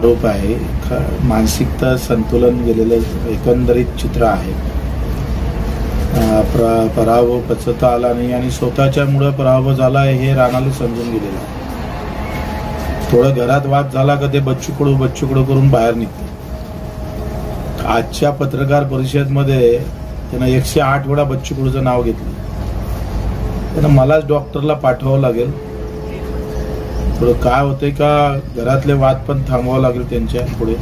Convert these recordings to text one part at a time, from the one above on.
आरोप आहे, मानसिकता संतुलन गेलेलं एकंदरीत चित्र आहे. पराभव पचवता आला नाही आणि स्वतःच्या मुळे पराभव झाला हे राणाला समजून गेलेलं आहे. थोडं घरात वाद झाला का ते बच्चू कडू करून बाहेर निघते. आजच्या पत्रकार परिषदेमध्ये त्यानं 108 वेळा बच्चू कडूचं नाव घेतलं. त्यानं मलाच डॉक्टरला पाठवावं लागेल. थोडं काय होतंय का घरातले वाद पण थांबवावं लागेल त्यांच्या पुढे,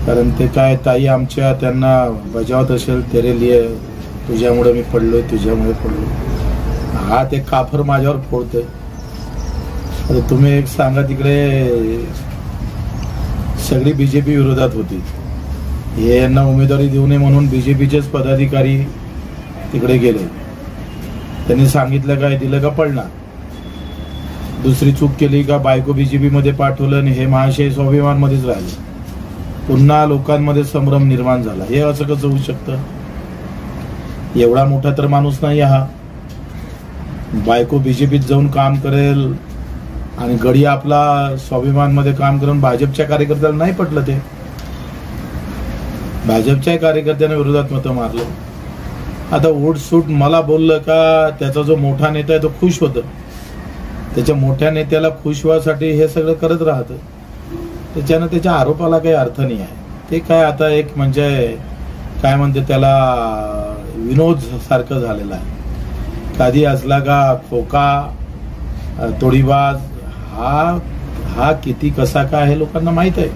कारण ते काय ताई आमच्या त्यांना बजावत असेल तेरे लिए, तुझ्यामुळे मी पडलोय, तुझ्यामुळे पडलो. हा ते काफर माझ्यावर फोडतोय. आता तुम्ही एक सांगा, तिकडे सगळी बीजेपी विरोधात होती. हे यांना उमेदवारी देऊ नये म्हणून बीजेपीचेच पदाधिकारी तिकडे गेले. त्यांनी सांगितलं काय, दिलं का पडणार. दुसरी चूक केली का बायको बीजेपी मध्ये पाठवलं आणि हे महाशय स्वाभिमान मध्येच राहिले. पुन्हा लोकांमध्ये संभ्रम निर्माण झाला. हे असं कसं होऊ शकतं. एवढा मोठा तर माणूस नाही हा. बायको बीजेपीत जाऊन काम करेल आणि गडी आपला स्वाभिमान मध्ये काम करून भाजपच्या कार्यकर्त्याला नाही पटलं. ते भाजपच्या कार्यकर्त्यांना विरोधात मतं मारलं. आता उठसूट मला बोललं का त्याचा जो मोठा नेता आहे तो खुश होतं. त्याच्या मोठ्या नेत्याला खुश व्हासाठी हे सगळं करत राहतं. त्याच्यानं त्याच्या आरोपाला काही अर्थ नाही आहे. ते काय आता एक म्हणजे काय म्हणते त्याला विनोद सारखं झालेलं आहे. कधी असला का खोका तोडीबाज हा किती कसा काय हे लोकांना माहित आहे.